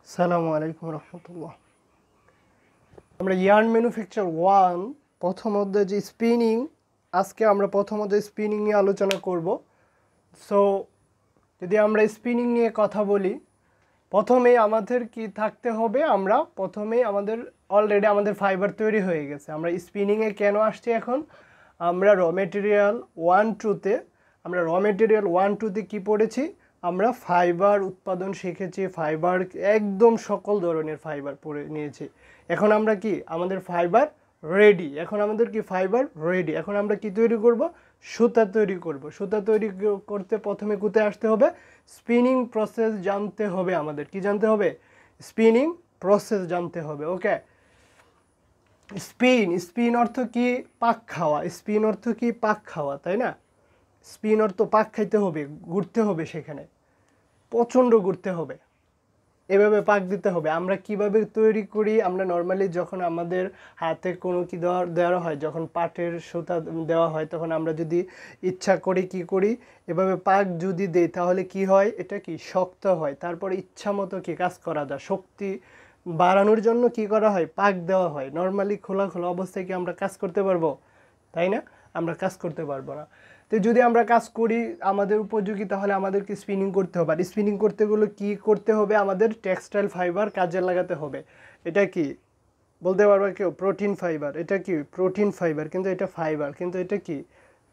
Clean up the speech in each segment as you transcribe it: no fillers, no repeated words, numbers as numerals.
আসসালামু আলাইকুম রহমতুল্লাহ। আমরা ইয়ার্ন ম্যানুফ্যাকচার 1 প্রথম অধ্যায় যে স্পিনিং, আজকে আমরা প্রথম অধ্যায় স্পিনিং নিয়ে আলোচনা করব। সো যদি আমরা স্পিনিং নিয়ে কথা বলি, প্রথমেই আমাদের কি থাকতে হবে, আমরা প্রথমেই অলরেডি আমাদের ফাইবার তৈরি হয়ে গেছে। আমরা স্পিনিংয়ে কেন আসছি এখন? আমরা র মেটেরিয়াল 1-2তে কী পড়েছি? আমরা ফাইবার উৎপাদন শিখেছি, ফাইবার একদম সকল ধরনের ফাইবার পড়ে নিয়েছি। এখন আমরা কি আমাদের ফাইবার রেডি, এখন আমরা কি তৈরি করব? সুতা তৈরি করব। সুতা তৈরি করতে প্রথমে কোথায় আসতে হবে? স্পিনিং প্রসেস জানতে হবে। আমাদের কি জানতে হবে? স্পিনিং প্রসেস জানতে হবে। ওকে, স্পিন অর্থ কি? পাক খাওয়া। স্পিন অর্থ কি? পাক খাওয়া, তাই না? স্পিন অর্থ পাক খাইতে হবে, ঘুরতে হবে, সেখানে প্রচণ্ড ঘুরতে হবে, এভাবে পাক দিতে হবে। আমরা কিভাবে তৈরি করি? আমরা নর্মালি যখন আমাদের হাতে কোনো কি দেওয়া হয়, যখন পাটের সুতা দেওয়া হয়, তখন আমরা যদি ইচ্ছা করি কি করি, এভাবে পাক যদি দেই তাহলে কি হয়? এটা কি শক্ত হয়। তারপরে ইচ্ছা মতো কি কাজ করা যায়। শক্তি বাড়ানোর জন্য কি করা হয়? পাক দেওয়া হয়। নর্মালি খোলা অবস্থায় কি আমরা কাজ করতে পারবো? তাই না? আমরা কাজ করতে পারবো না। তো যদি আমরা কাজ করি আমাদের উপযোগী, তাহলে আমাদেরকে স্পিনিং করতে হবে। আর স্পিনিং করতে গেলে কী করতে হবে? আমাদের টেক্সটাইল ফাইবার কাজে লাগাতে হবে। এটা কি বলতে পারবে কেউ? Protein fibre. এটা কি প্রোটিন ফাইবার, কিন্তু এটা ফাইবার, কিন্তু এটা কি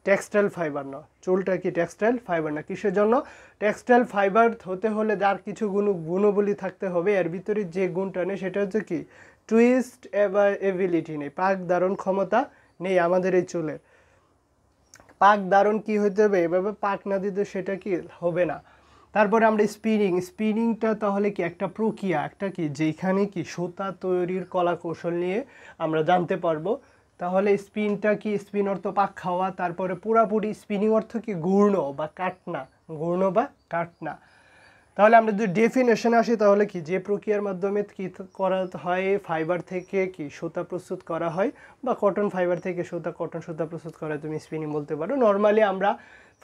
টেক্সটাইল ফাইবার না। চুলটা কি টেক্সটাইল ফাইবার না। কিসের জন্য? টেক্সটাইল ফাইবার হতে হলে যার কিছু গুণাবলী থাকতে হবে। এর ভিতরে যে গুণটা নেই সেটা হচ্ছে কি টুইস্ট এবিলিটি নেই, পাক ধারণ ক্ষমতা নেই আমাদের এই চুলের। পাক ধারণ কি হইতে হবে? এভাবে পাক না দিতে সেটা কি হবে না। তারপরে আমরা স্পিনিংটা তাহলে কি একটা প্রক্রিয়া, একটা কি যেখানে কি সুতা তৈরির কলা কৌশল নিয়ে আমরা জানতে পারবো। তাহলে স্পিনটা কি? স্পিন অর্থ পাক খাওয়া। তারপরে পুরাপুরি স্পিনিং অর্থ কি ঘূর্ণ বা কাটনা। তাহলে আমরা যদি ডেফিনেশনে আসি, তাহলে কি যে প্রক্রিয়ার মাধ্যমে কি করা হয়? ফাইবার থেকে কি সুতা প্রস্তুত করা হয়, বা কটন ফাইবার থেকে কটন সুতা প্রস্তুত করা হয়, তুমি স্পিনিং বলতে পারো। নর্মালি আমরা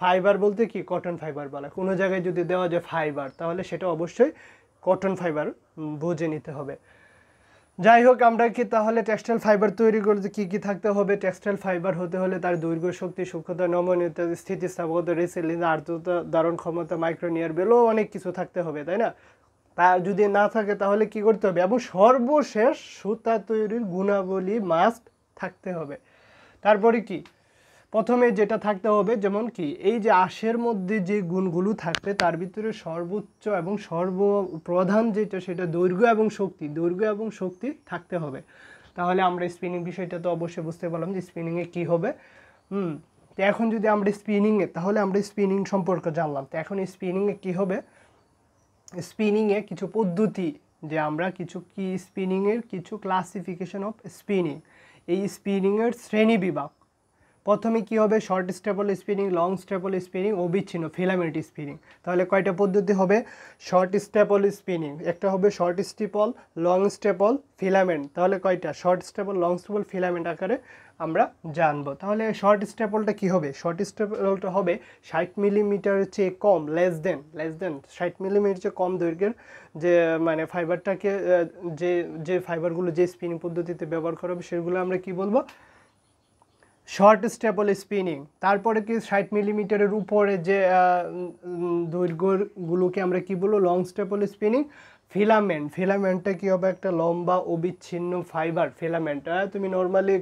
ফাইবার বলতে কি কটন ফাইবার বলা। কোনো জায়গায় যদি দেওয়া যায় ফাইবার, তাহলে সেটা অবশ্যই কটন ফাইবার বুঝে নিতে হবে। যাই হোক, আমরা কি তাহলে টেক্সটাইল ফাইবার তৈরি করতে কী কী থাকতে হবে? টেক্সটাইল ফাইবার হতে হলে তার দৈর্ঘ্য, শক্তি, সূক্ষ্মতা, নমনীয়তা, স্থিতিস্থাপকতা, রেসিলিয়েন্স, আর্দ্রতা, ধারণ ক্ষমতা, মাইক্রোনিয়ার বেলও অনেক কিছু থাকতে হবে, তাই না? তা যদি না থাকে তাহলে কি করতে হবে? এবং সর্বশেষ সুতা তৈরির গুণাবলী মাস্ট থাকতে হবে। তারপরে কি প্রথমে যেটা থাকতে হবে, যেমন কি এই যে আঁশের মধ্যে যে গুণগুলো থাকবে তার ভিতরে সর্বোচ্চ এবং সর্বপ্রধান যেটা, সেটা দৈর্ঘ্য এবং শক্তি থাকতে হবে। তাহলে আমরা স্পিনিং বিষয়টা তো অবশ্যই বুঝতে পারলাম যে স্পিনিংয়ে কী হবে। তো এখন যদি আমরা তাহলে আমরা স্পিনিং সম্পর্কে জানলাম। তো এখন স্পিনিংয়ে কী হবে? স্পিনিংয়ে কিছু পদ্ধতি, যে আমরা স্পিনিংয়ের কিছু ক্লাসিফিকেশন অফ স্পিনিং, এই স্পিনিংয়ের শ্রেণী বিভাগ। প্রথমে কি হবে? Short staple spinning, long staple spinning, অবিচ্ছিন্ন ফিলামেন্ট স্পিনিং। তাহলে কয়টা পদ্ধতি হবে? শর্ট স্টেপল স্পিনিং, একটা হবে short staple, long staple, filament. তাহলে কয়টা? Short staple, long staple, filament আকারে আমরা জানবো। তাহলে শর্ট স্টেপলটা কি হবে? শর্ট স্টেপলটা হবে 60 মিলিমিটারের চেয়ে কম, লেস দেন 60 মিলিমিটার চেয়ে কম দৈর্ঘ্যের যে মানে ফাইবারটাকে, যে ফাইবারগুলো যে স্পিনিং পদ্ধতিতে ব্যবহার করা হবে সেগুলো আমরা কি বলবো? Short staple spinning. তারপরে কি 60 মিলিমিটারের উপরে যে দৈর্ঘ্যগুলোকে আমরা কি বলবো? Long staple spinning. ফিলামেন্টটা কি হবে? একটা লম্বা অবিচ্ছিন্ন ফাইবার। ফিলামেন্ট তুমি নর্মালি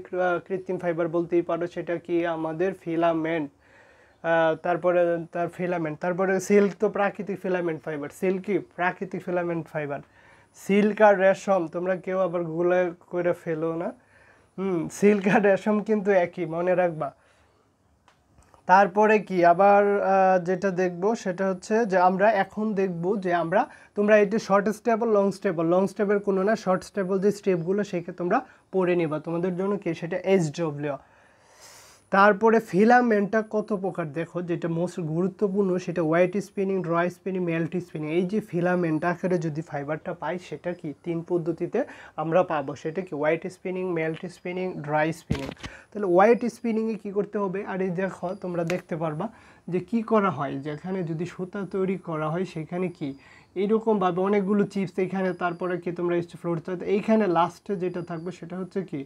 কৃত্রিম ফাইবার বলতেই পারো, সেটা কি আমাদের ফিলামেন্ট। তারপরে সিল্ক তো প্রাকৃতিক ফিলামেন্ট ফাইবার। সিল্ক কি প্রাকৃতিক ফিলামেন্ট ফাইবার। সিল্ক আর রেশম তোমরা কেউ আবার গুলা করে ফেলো না। সিল্ক আর রেশম কিন্তু একই, মনে রাখবা। তারপরে কি আবার যেটা দেখব সেটা হচ্ছে যে আমরা এখন দেখব যে তোমরা এটা শর্ট স্টেপল, লং স্টেপের কোনো না, শর্ট স্টেপল যে স্টেপগুলো সেকে তোমরা পড়ে নিবা, তোমাদের জন্য কি সেটা SW। তারপরে ফিলামেন্টটা কত প্রকার দেখো, যেটা মোস্ট গুরুত্বপূর্ণ সেটা white spinning, dry spinning, melt spinning. এই যে ফিলামেন্ট আকারে যদি ফাইবারটা পাই, সেটা কি 3 পদ্ধতিতে আমরা পাবো। সেটা কি white spinning, melt spinning, dry spinning. তাহলে হোয়াইট স্পিনিংয়ে কী করতে হবে? আর এই দেখো তোমরা দেখতে পারবা যে কি করা হয়, যেখানে যদি সুতা তৈরি করা হয় সেখানে কি এইরকমভাবে অনেকগুলো চিপস এখানে, তারপরে কি তোমরা ফ্লোর এইখানে লাস্টে যেটা থাকবে সেটা হচ্ছে কি,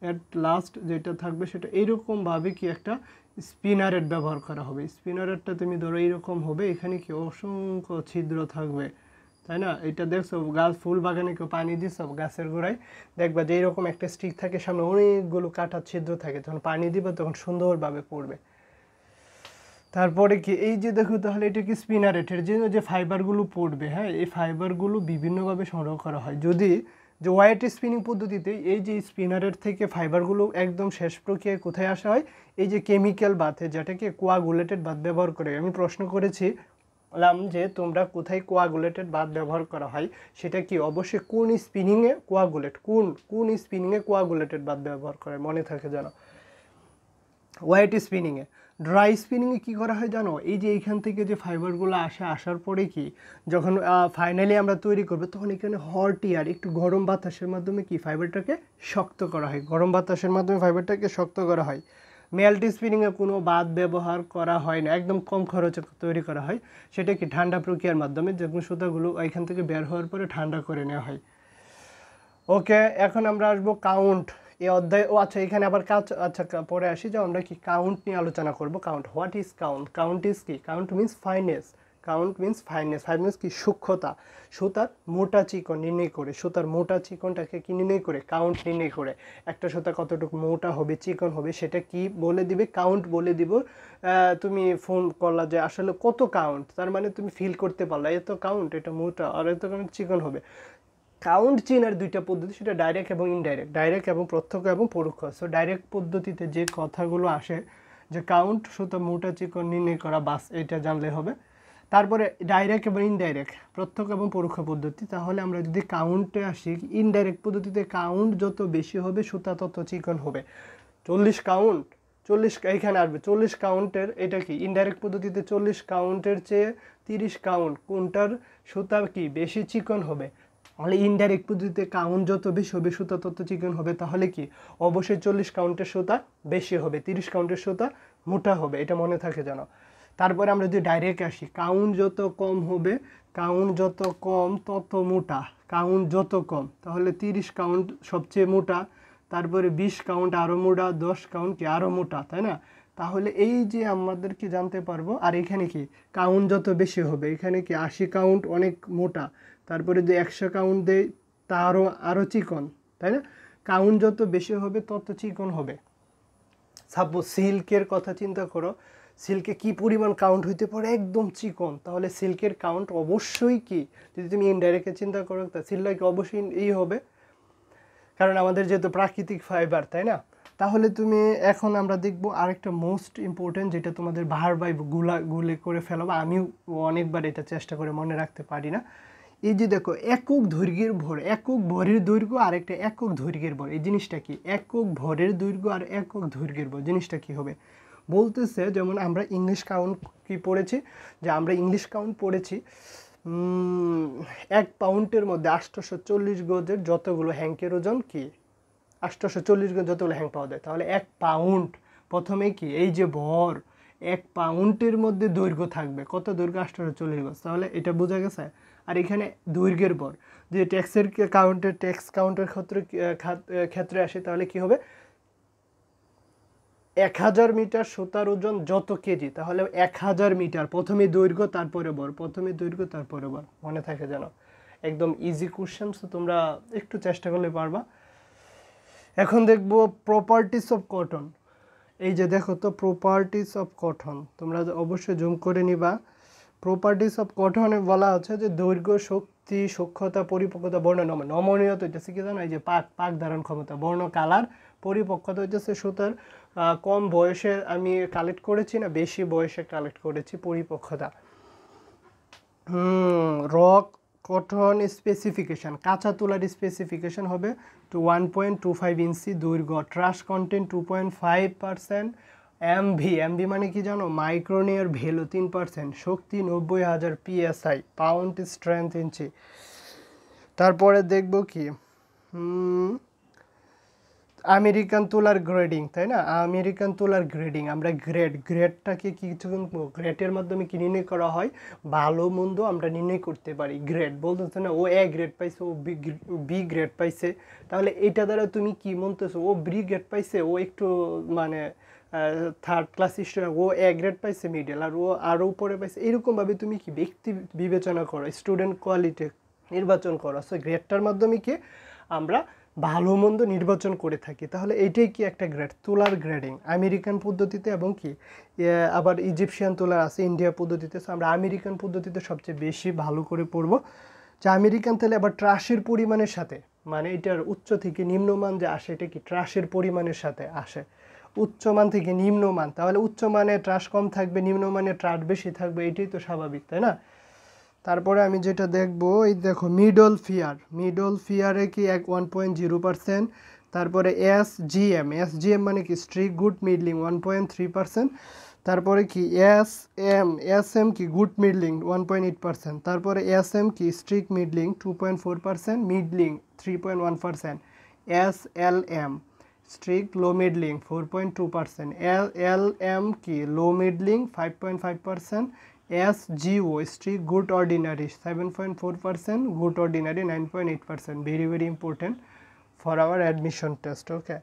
অ্যাট লাস্ট যেটা থাকবে সেটা এইরকমভাবে কি একটা স্পিনারেট ব্যবহার করা হবে। স্পিনারেটটা তুমি ধরো এইরকম হবে, এখানে কি অসংখ্য ছিদ্র থাকবে, তাই না? এটা দেখছো গাছ ফুল বাগানে কেউ পানি দিছ গাছের গোড়ায়, দেখবা যে এইরকম একটা স্টিক থাকে, সামনে অনেকগুলো কাটা ছিদ্র থাকে, যখন পানি দিবে তখন সুন্দরভাবে পড়বে। তারপরে কি এই যে দেখো, তাহলে এটা কি স্পিনারেটের জন্য যে ফাইবারগুলো পড়বে, হ্যাঁ, এই ফাইবারগুলো বিভিন্নভাবে সংগ্রহ করা হয়। যদি যে ওয়াইট স্পিনিং পদ্ধতিতে এই যে স্পিনারেট থেকে ফাইবারগুলো একদম শেষ প্রক্রিয়ায় কোথায় আসা হয়, এই যে কেমিক্যাল বাথে, যেটাকে কোয়াগুলেটেড বাথ ব্যবহার করে। আমি প্রশ্ন করেছি যে তোমরা কোথায় কোয়াগুলেটেড বাথ ব্যবহার করা হয়, সেটা কি অবশ্যই কোন স্পিনিংয়ে কোয়াগুলেট, কোন স্পিনিংয়ে কোয়াগুলেটেড বাথ ব্যবহার করে, মনে থাকে জানো। ওয়াইট স্পিনিংয়ে। ড্রাই স্পিনিংয়ে কী করা হয় জানো, এই যে এইখান থেকে যে ফাইবারগুলো আসার পরে কি যখন ফাইনালি আমরা তৈরি করবো, তখন এখানে হট এয়ার, একটু গরম বাতাসের মাধ্যমে কি ফাইবারটাকে শক্ত করা হয়, গরম বাতাসের মাধ্যমে ফাইবারটাকে শক্ত করা হয়। মেল্ট স্পিনিংয়ে কোনো বাদ ব্যবহার করা হয় না, একদম কম খরচে তৈরি করা হয়। সেটা কি ঠান্ডা প্রক্রিয়ার মাধ্যমে, যখন সুতাগুলো এখান থেকে বের হওয়ার পরে ঠান্ডা করে নেওয়া হয়। ওকে, এখন আমরা আসবো কাউন্ট এই অধ্যায়। ও আচ্ছা, এখানে আবার আচ্ছা পরে আসি যে আমরা কি কাউন্ট নিয়ে আলোচনা করব। Count, what is count? Count is কি? Count means fineness. Count means fineness. Fineness কি? সূক্ষ্মতা। সুতার মোটা চিকন নির্ণয় করে, সুতার মোটা চিকনটাকে কি নির্ণয় করে? কাউন্ট নির্ণয় করে। একটা সুতা কতটুকু মোটা হবে, চিকন হবে, সেটা কি বলে দিবে? কাউন্ট বলে দিব। তুমি ফোন করলা যে আসলে কত কাউন্ট, তার মানে তুমি ফিল করতে পারলা এত কাউন্ট, এটা মোটা, আর এত কাউন্ট চিকন হবে। কাউন্ট চেনার দুইটা পদ্ধতি, সেটা ডাইরেক্ট এবং ইনডাইরেক্ট, ডাইরেক্ট এবং প্রত্যক্ষ এবং পরোক্ষ। সো ডাইরেক্ট পদ্ধতিতে যে কথাগুলো আসে যে কাউন্ট সুতা মোটা চিকন নির্ণয় করা, বাস এটা জানলে হবে। তারপরে ডাইরেক্ট এবং ইনডাইরেক্ট, প্রত্যক্ষ এবং পরোক্ষ পদ্ধতি। তাহলে আমরা যদি কাউন্টে আসি, ইনডাইরেক্ট পদ্ধতিতে কাউন্ট যত বেশি হবে সুতা তত চিকন হবে। 40 কাউন্ট, 40 এইখানে আসবে 40 কাউন্টের, এটা কি ইনডাইরেক্ট পদ্ধতিতে 40 কাউন্টের চেয়ে 30 কাউন্ট কোনটার সুতা কি বেশি চিকন হবে। তাহলে ইনডাইরেক্ট পদ্ধতিতে কাউন্ট যত বেশি হবে সুতা তত চিকন হবে। তাহলে কি অবশ্যই 40 কাউন্টের সুতা বেশি হবে, 30 কাউন্টের সুতা মোটা হবে, এটা মনে থাকে জানো। তারপরে আমরা যদি ডাইরেক্ট আসি, কাউন্ট যত কম হবে, কাউন্ট যত কম তত মোটা, কাউন্ট যত কম, তাহলে 30 কাউন্ট সবচেয়ে মোটা, তারপরে 20 কাউন্ট আরও মোটা, 10 কাউন্ট কি আরও মোটা, তাই না? তাহলে এই যে আমাদের কি জানতে পারবো। আর এখানে কি কাউন্ট যত বেশি হবে, এখানে কি 80 কাউন্ট অনেক মোটা, তারপরে যে 100 কাউন্ট দেয় তা আরও চিকন, তাই না? কাউন্ট যত বেশি হবে তত চিকন হবে। সাপোজ সিল্কের কথা চিন্তা করো, সিল্কে কি পরিমাণ কাউন্ট হইতে পারে, একদম চিকন, তাহলে সিল্কের কাউন্ট অবশ্যই কি, যদি তুমি ইনডাইরেক্টে চিন্তা করো তা সিল্ককে অবশ্যই এই হবে, কারণ আমাদের যেহেতু প্রাকৃতিক ফাইবার, তাই না? তাহলে তুমি এখন আমরা দেখব আরেকটা মোস্ট ইম্পর্টেন্ট, যেটা তোমাদের বারবার গুলে করে ফেলাবো, আমিও অনেকবার এটা চেষ্টা করে মনে রাখতে পারি না। এই যে দেখো, একক দৈর্ঘ্যের ভর, একক ভরের দৈর্ঘ্য আর একটা একক দৈর্ঘ্যের ভর, এই জিনিসটা কি? একক ভরের দৈর্ঘ্য আর একক দৈর্ঘ্যের ভর জিনিসটা কি হবে বলতেছে। যেমন আমরা ইংলিশ কাউন্ট কি পড়েছি, যে আমরা ইংলিশ কাউন্ট পড়েছি 1 পাউন্ডের মধ্যে 840 গজের যতগুলো হ্যাঙ্কের ওজন কি, 840 গজ যতগুলো হ্যাঙ্ক পাওয়া যায়। তাহলে 1 পাউন্ড, প্রথমে কি এই যে ভর, 1 পাউন্ডের মধ্যে দৈর্ঘ্য থাকবে, কত দৈর্ঘ্য? 840 গজ। তাহলে এটা বোঝা গেছে। আর এখানে দৈর্ঘ্যের ভর, যে ট্যাক্সের কাউন্টের, ট্যাক্স কাউন্টের ক্ষেত্রে আসে, তাহলে কি হবে? 1000 মিটার সুতার ওজন যত কেজি, তাহলে 1000 মিটার, প্রথমে দৈর্ঘ্য তারপরে ভর, প্রথমে দৈর্ঘ্য তারপরে ভর, মনে থাকে জানো। একদম ইজি কোশ্চেন, তোমরা একটু চেষ্টা করলে পারবা। এখন দেখব প্রপার্টিস অফ কটন। এই যে দেখো তো, প্রপার্টিস অফ কটন, তোমরা অবশ্যই জুম করে নিবা। প্রপার্টিস অফ কটনে বলা হচ্ছে যে দৈর্ঘ্য, শক্তি, সূক্ষ্মতা, পরিপক্কতা, বর্ণ, নমনীয়তা হইতেছে কি জানো, এই যে পাক ধারণ ক্ষমতা, বর্ণ, কালার, পরিপক্কতা হইতেছে সুতার কম বয়সে আমি কালেক্ট করেছি না বেশি বয়সে কালেক্ট করেছি, পরিপক্কতা। রক কটন স্পেসিফিকেশান, কাঁচা তুলার স্পেসিফিকেশান হবে 1.25 ইঞ্চি দৈর্ঘ্য, ট্রাশ কন্টেন্ট 2.5%, এমভি মানে কি জানো, মাইক্রোনিয়ার ভ্যালু 3%, শক্তি 90,000 PSI, পাউন্ড স্ট্রেংথ ইঞ্চি। তারপরে দেখব কি আমেরিকান তুলার গ্রেডিং, তাই না? আমেরিকান তুলার গ্রেডিং, আমরা গ্রেডটাকে কিছু গ্রেডের মাধ্যমে কি নির্ণয় করা হয়, ভালো মন্দ আমরা নির্ণয় করতে পারি। গ্রেড বলতেছে না ও এ গ্রেড পাইছে, ও বি গ্রেড পাইছে, তাহলে এটা দ্বারা তুমি কি মনতেছো, ও বি গ্রেড পাইছে, ও একটু মানে থার্ড ক্লাস স্টুডেন্ট, ও এ গ্রেড পাইছে মিডল, আর ও আরও উপরে পাইছে, এরকমভাবে তুমি কি ব্যক্তি বিবেচনা করো, স্টুডেন্ট কোয়ালিটি নির্বাচন করো। সো গ্রেডটার মাধ্যমে কি আমরা ভালো মন্দ নির্বাচন করে থাকি। তাহলে এইটাই কি একটা গ্রেড, তুলার গ্রেডিং আমেরিকান পদ্ধতিতে, এবং কি আবার ইজিপশিয়ান তুলার আছে ইন্ডিয়া পদ্ধতিতে। সো আমরা আমেরিকান পদ্ধতিতে সবচেয়ে বেশি ভালো করে পড়বো। যে আমেরিকান তেলে আবার ট্রাশের পরিমাণের সাথে, মানে এটার উচ্চ থেকে নিম্নমান যে আসে, এটা কি ট্রাশের পরিমাণের সাথে আসে, উচ্চমান থেকে নিম্নমান। তাহলে উচ্চমানে ট্রাশ কম থাকবে, নিম্নমানে ট্রাশ বেশি থাকবে, এটাই তো স্বাভাবিক, তাই না? তারপরে আমি যেটা দেখবো, এই দেখো মিডল ফিয়ারে কি 1.0%। তারপরে এস জি এম মানে কি স্ট্রিক গুড মিডলিং 1.3%। তারপরে কি এস এম কি গুড মিডলিং 1.8%। তারপরে এস এম কি strict middling 2.4%, middling 3.1%। S L M strict low middling 4.2%। L M কি low middling 5.5%। SGO strict good ordinary 7.4%, good ordinary 9.8%। Very very important for our admission test. Okay,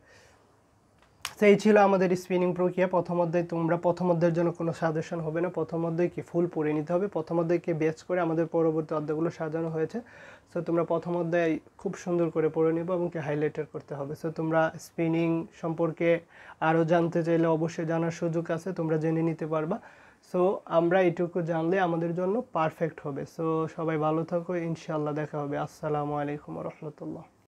সেই ছিল আমাদের spinning প্রক্রিয়া প্রথম অধ্যায়। তোমরা প্রথম অধ্যায়ের জন্য কোনো সাজেশন হবে না, প্রথম অধ্যায় কি ফুল পড়ে নিতে হবে। প্রথম অধ্যায়কে বেস করে আমাদের পরবর্তী অধ্যায়গুলো সাজানো হয়েছে। সো তোমরা প্রথম অধ্যায় খুব সুন্দর করে পড়ে নিবে এবং কি হাইলাইটার করতে হবে। সো তোমরা স্পিনিং সম্পর্কে আরও জানতে চাইলে অবশ্যই জানার সুযোগ আছে, তোমরা জেনে নিতে পারবা। সো আমরা এটুকু জানলে আমাদের জন্য পারফেক্ট হবে। সো সবাই ভালো থাকো, ইনশাআল্লাহ দেখা হবে। আসসালামু আলাইকুম রহমতুল্লাহ।